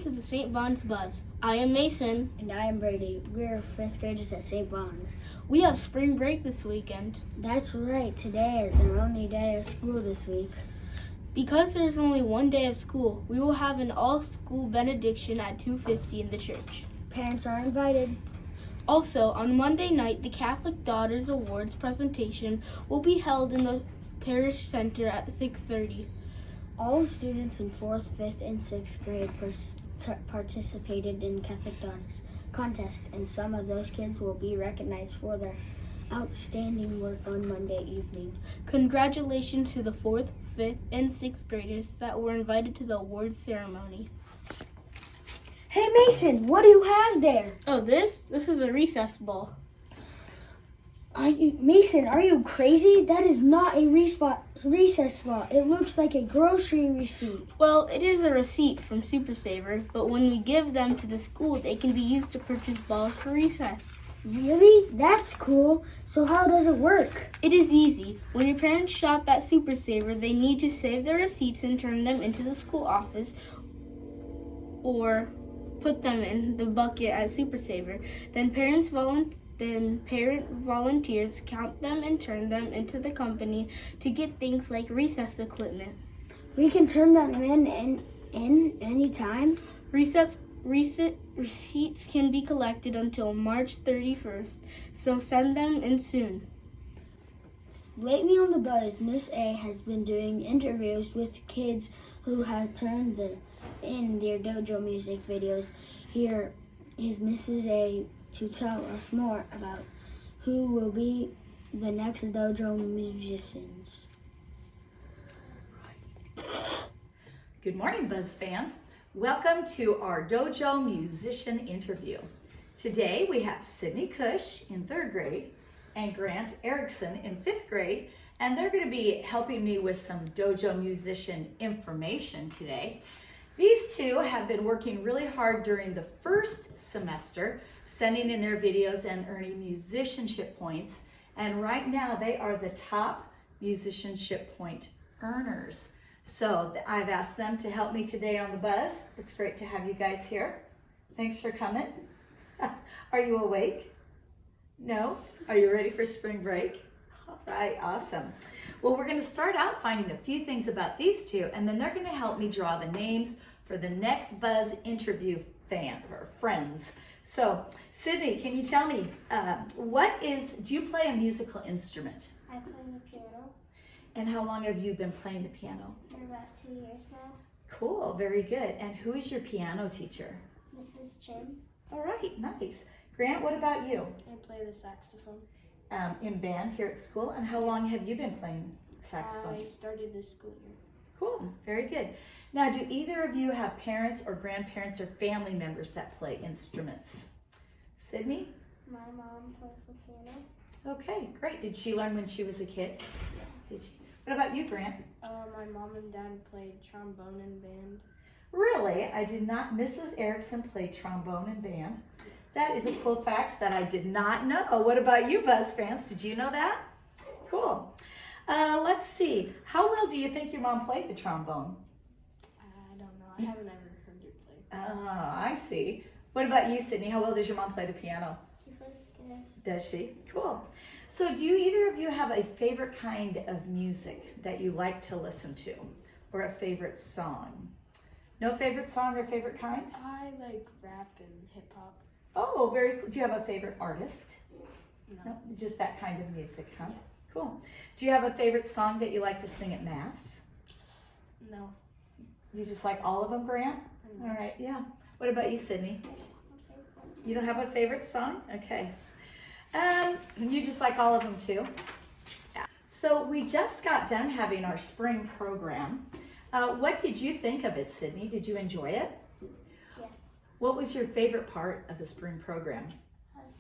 to the St. Vaughn's Buzz. I am Mason. And I am Brady. We're 5th graders at St. Vaughn's. We have spring break this weekend. That's right. Today is our only day of school this week. Because there's only one day of school, we will have an all-school benediction at 2:50 in the church. Parents are invited. Also, on Monday night, the Catholic Daughters Awards presentation will be held in the Parish Center at 6:30. All students in 4th, 5th, and 6th grade participated in Catholic Daughters contest, and some of those kids will be recognized for their outstanding work on Monday evening. Congratulations to the 4th, 5th, and 6th graders that were invited to the awards ceremony. Hey Mason, what do you have there? Oh, this is a recess ball. Mason, are you crazy? That is not a recess ball. It looks like a grocery receipt. Well, it is a receipt from Super Saver, but when we give them to the school, they can be used to purchase balls for recess. Really? That's cool. So how does it work? It is easy. When your parents shop at Super Saver, they need to save their receipts and turn them into the school office or put them in the bucket at Super Saver. Then parent volunteers count them and turn them into the company to get things like recess equipment. We can turn them in any time. Receipts can be collected until March 31st, so send them in soon. Lately on the Buzz, Miss A has been doing interviews with kids who have turned in their dojo music videos. Here is Mrs. A to tell us more about who will be the next Dojo Musicians. Good morning, Buzz fans. Welcome to our Dojo Musician interview. Today we have Sydney Cush in 3rd grade and Grant Erickson in 5th grade, and they're going to be helping me with some Dojo Musician information today. These two have been working really hard during the first semester, sending in their videos and earning musicianship points. And right now they are the top musicianship point earners. So I've asked them to help me today on the Buzz. It's great to have you guys here. Thanks for coming. Are you awake? No? Are you ready for spring break? All right, awesome. Well, we're going to start out finding a few things about these two, and then they're going to help me draw the names for the next Buzz interview friends. So, Sydney, can you tell me, do you play a musical instrument? I play the piano And how long have you been playing the piano? for about 2 years now. Cool, very good. And who is your piano teacher? Mrs. Chin. All right, nice. Grant, what about you? I play the saxophone. In band here at school. And how long have you been playing saxophone? I started this school year. Cool, very good. Now, do either of you have parents or grandparents or family members that play instruments? Sydney? My mom plays the piano. Okay, great. Did she learn when she was a kid? Did she? What about you, Grant? My mom and dad played trombone in band. Really? I did not. Mrs. Erickson played trombone in band. That is a cool fact that I did not know. What about you, Buzz fans? Did you know that? Cool. Let's see. How well do you think your mom played the trombone? I don't know. I haven't ever heard her play. Oh, I see. What about you, Sydney? How well does your mom play the piano? She plays good. Does she? Cool. So do either of you have a favorite kind of music that you like to listen to, or a favorite song? No favorite song or favorite kind? I like rap and hip hop. Oh, very cool. Do you have a favorite artist? No. Just that kind of music, huh? Yeah. Cool. Do you have a favorite song that you like to sing at Mass? No. You just like all of them, Grant? All right, yeah. What about you, Sydney? You don't have a favorite song? Okay. You just like all of them too? Yeah. So we just got done having our spring program. What did you think of it, Sydney? Did you enjoy it? Yes. What was your favorite part of the spring program?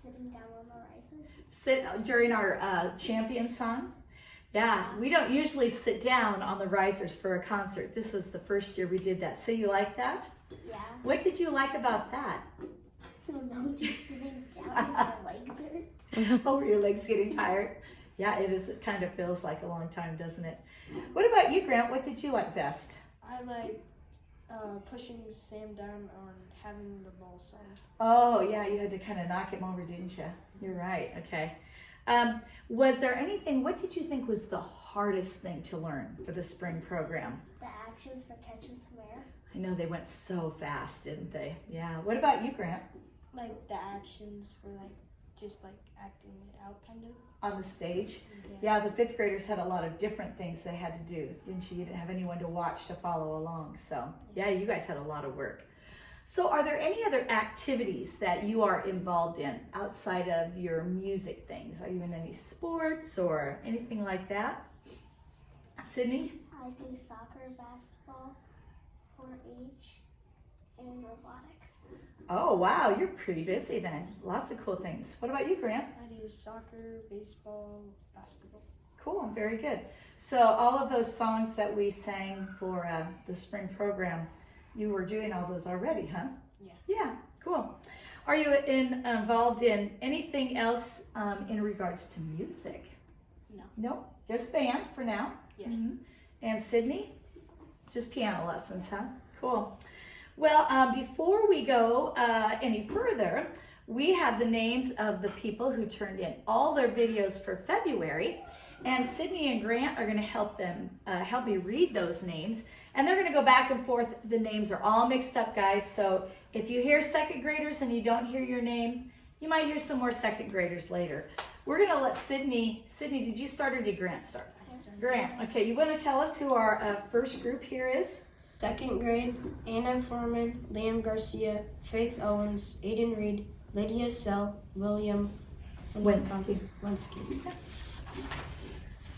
Sitting down on the risers. Sit during our champion song? Yeah, we don't usually sit down on the risers for a concert. This was the first year we did that. So you like that? Yeah. What did you like about that? I don't know, just sitting down and my legs hurt. Oh, were your legs getting tired? Yeah, it is. It kind of feels like a long time, doesn't it? What about you, Grant? What did you like best? I like pushing Sam down on having the ball song. Oh, yeah, you had to kind of knock him over, didn't you? You're right, okay. Was there anything, what did you think was the hardest thing to learn for the spring program? The actions for catching some air. I know they went so fast, didn't they? Yeah. What about you, Grant? Like the actions for just acting it out kind of. On the stage? Yeah, the fifth graders had a lot of different things they had to do, didn't you? You didn't have anyone to watch to follow along. So, yeah, you guys had a lot of work. So are there any other activities that you are involved in outside of your music things? Are you in any sports or anything like that? Sydney? I do soccer, basketball, 4-H, and robotics. Oh, wow, you're pretty busy then. Lots of cool things. What about you, Grant? I do soccer, baseball, basketball. Cool, very good. So all of those songs that we sang for the spring program, you were doing all those already, huh? Yeah. Yeah, cool. Are you involved in anything else in regards to music? No. No, just band for now? Yeah. Mm-hmm. And Sydney? Just piano lessons, huh? Cool. Well, before we go any further, we have the names of the people who turned in all their videos for February, and Sydney and Grant are going to help me read those names, and they're going to go back and forth. The names are all mixed up, guys, so if you hear second graders and you don't hear your name, you might hear some more second graders later. We're going to let Sydney, did you start or did Grant start? Grant, okay, you want to tell us who our first group here is? Second grade, Anna Foreman, Liam Garcia, Faith Owens, Aiden Reed, Lydia Sell, William Winsky.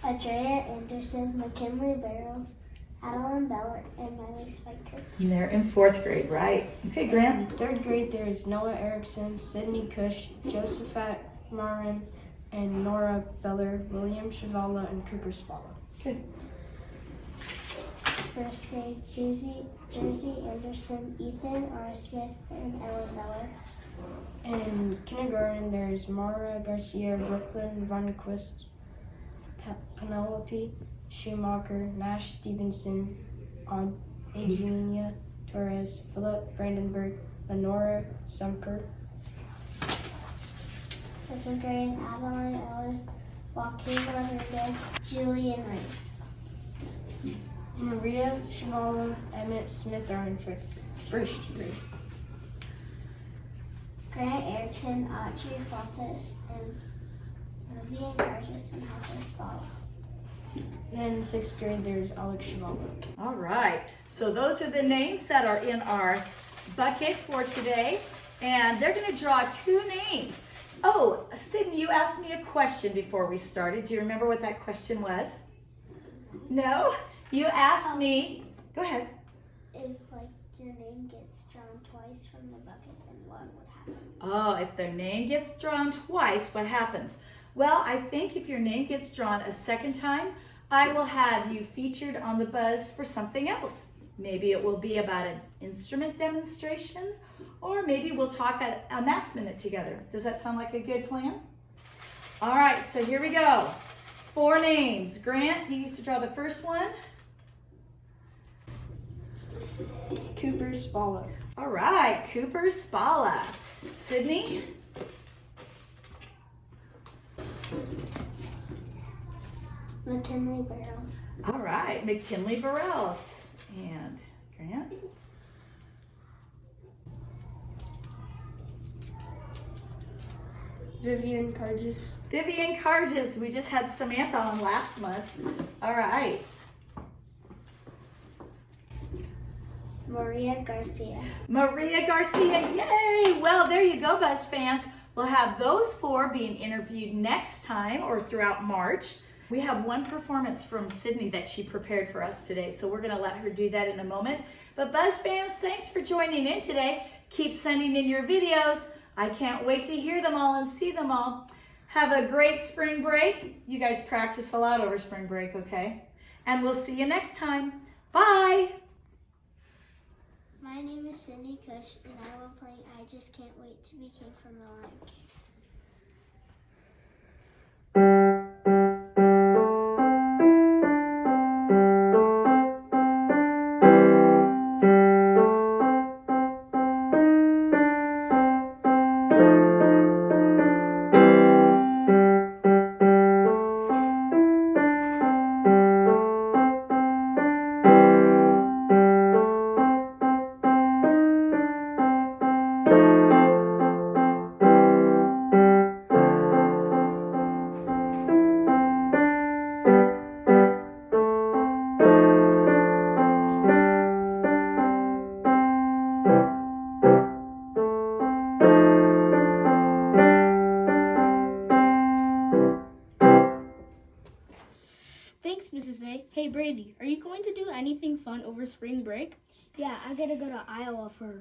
Andrea Anderson, McKinley Barrows, Adeline Beller, and Miley Spiker. And they're in fourth grade, right? Okay, Grant. In third grade, there's Noah Erickson, Sydney Cush, Josephat Marin, and Nora Beller, William Chavala, and Cooper Spalla. Good. First grade, Jersey Anderson, Ethan R. Smith, and Ellen Beller. In kindergarten, there's Mara Garcia, Brooklyn Vonquist, Penelope Schumacher, Nash Stevenson, Adriana Torres, Philip Brandenburg, Lenora Sumper. Second grade, Adeline Ellis, Joaquin Rodriguez, Julian Rice. Maria Chavala, Emmett Smith are in first grade. Grant Erickson, Audrey Fontes, and Vivian Burgess and Heather Spalla. Then sixth grade, there's Alex Chavala. All right, so those are the names that are in our bucket for today, and they're going to draw two names. Oh, Sydney, you asked me a question before we started. Do you remember what that question was? No? You asked me, go ahead. If your name gets drawn twice from the bucket, then what would happen? Oh, if their name gets drawn twice, what happens? Well, I think if your name gets drawn a second time, I will have you featured on the buzz for something else. Maybe it will be about an instrument demonstration, or maybe we'll talk at a mass minute together. Does that sound like a good plan? All right, so here we go. 4 names. Grant, you get to draw the first one. Cooper Spalla. All right, Cooper Spalla. Sydney? McKinley Barrows. All right, McKinley Burrells. And Grant? Vivian Cargis. Vivian Cargis. We just had Samantha on last month. All right. Maria Garcia. Maria Garcia. Yay! Well, there you go, Buzz fans. We'll have those 4 being interviewed next time or throughout March. We have one performance from Sydney that she prepared for us today, so we're going to let her do that in a moment. But Buzz fans, thanks for joining in today. Keep sending in your videos. I can't wait to hear them all and see them all. Have a great spring break. You guys practice a lot over spring break, okay? And we'll see you next time. Bye! My name is Sydney Cush, and I will play I Just Can't Wait to Be King from the Lion King. Thanks, Mrs. A. Hey, Brady, are you going to do anything fun over spring break? Yeah, I gotta go to Iowa for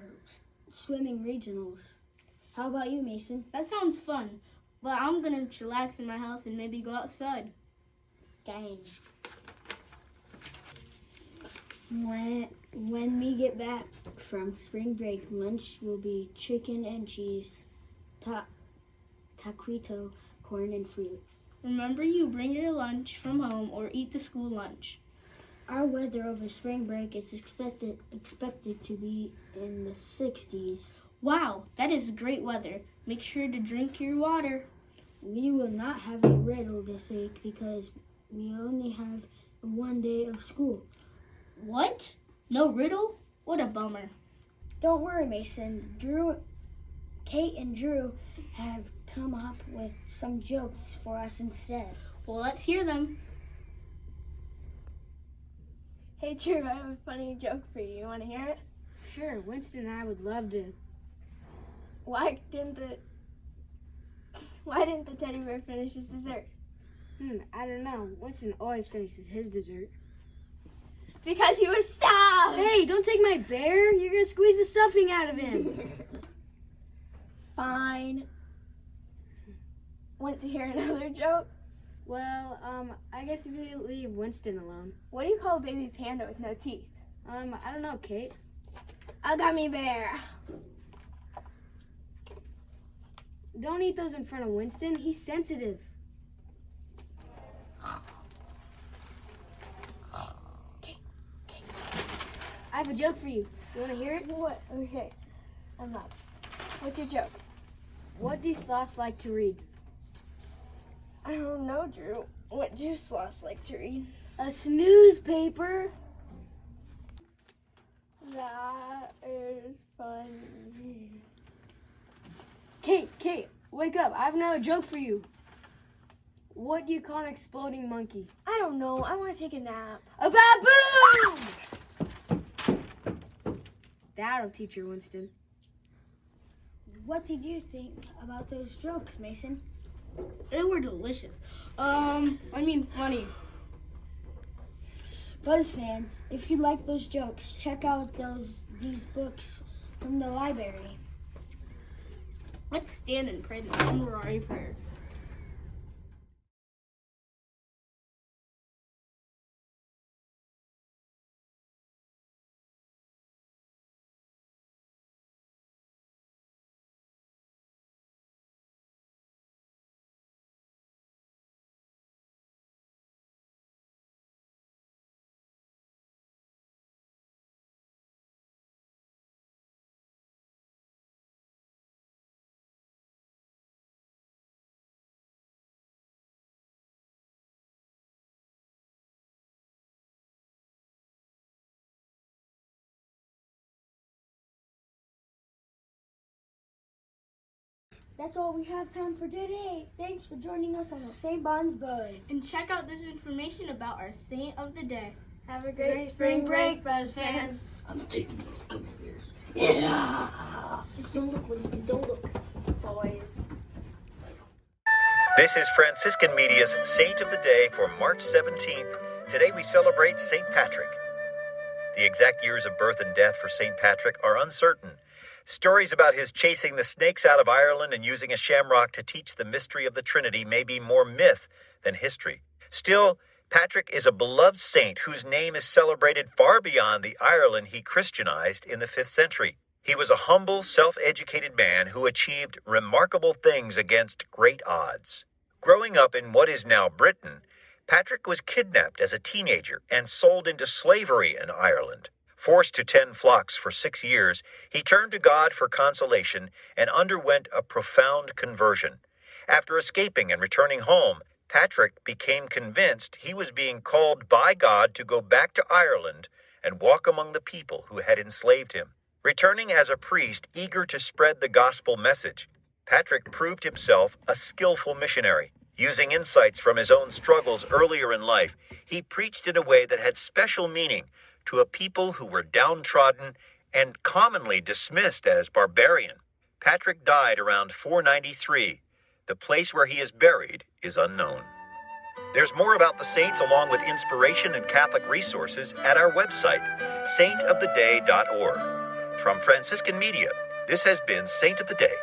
swimming regionals. How about you, Mason? That sounds fun, but I'm going to chillax in my house and maybe go outside. Dang. When we get back from spring break, lunch will be chicken and cheese, taquito, corn and fruit. Remember, you bring your lunch from home or eat the school lunch. Our weather over spring break is expected to be in the 60s. Wow, that is great weather. Make sure to drink your water. We will not have a riddle this week because we only have 1 day of school. What? No riddle? What a bummer. Don't worry, Mason. Kate and Drew have come up with some jokes for us instead. Well, let's hear them. Hey, Drew, I have a funny joke for you. You want to hear it? Sure, Winston and I would love to. Why didn't the teddy bear finish his dessert? I don't know. Winston always finishes his dessert. Because he was stuffed! Hey, don't take my bear. You're going to squeeze the stuffing out of him. Fine. Want to hear another joke? Well, I guess if you leave Winston alone. What do you call a baby panda with no teeth? I don't know, Kate. A gummy bear. Don't eat those in front of Winston. He's sensitive. I have a joke for you. You want to hear it? What? Okay. I'm up. What's your joke? What do sloths like to read? I don't know, Drew. What do sloths like to read? A snooze paper. That is funny. Kate, wake up. I have another joke for you. What do you call an exploding monkey? I don't know. I want to take a nap. A baboon! That'll teach you, Winston. What did you think about those jokes, Mason? They were delicious. Funny. Buzz fans, if you like those jokes, check out these books from the library. Let's stand and pray the Memorare prayer. That's all we have time for today. Thanks for joining us on the St. Bon's Buzz. And check out this information about our saint of the day. Have a great spring break, Buzz fans. I'm taking those gummy bears. Yeah. Don't look, Winston. Don't look. Boys. This is Franciscan Media's Saint of the Day for March 17th. Today we celebrate St. Patrick. The exact years of birth and death for St. Patrick are uncertain. Stories about his chasing the snakes out of Ireland and using a shamrock to teach the mystery of the Trinity may be more myth than history. Still, Patrick is a beloved saint whose name is celebrated far beyond the Ireland he Christianized in the 5th century. He was a humble, self-educated man who achieved remarkable things against great odds. Growing up in what is now Britain, Patrick was kidnapped as a teenager and sold into slavery in Ireland. Forced to tend flocks for 6 years, he turned to God for consolation and underwent a profound conversion. After escaping and returning home, Patrick became convinced he was being called by God to go back to Ireland and walk among the people who had enslaved him. Returning as a priest eager to spread the gospel message, Patrick proved himself a skillful missionary. Using insights from his own struggles earlier in life, he preached in a way that had special meaning to a people who were downtrodden and commonly dismissed as barbarian. Patrick died around 493. The place where he is buried is unknown. There's more about the saints along with inspiration and Catholic resources at our website, saintoftheday.org. From Franciscan Media, this has been Saint of the Day.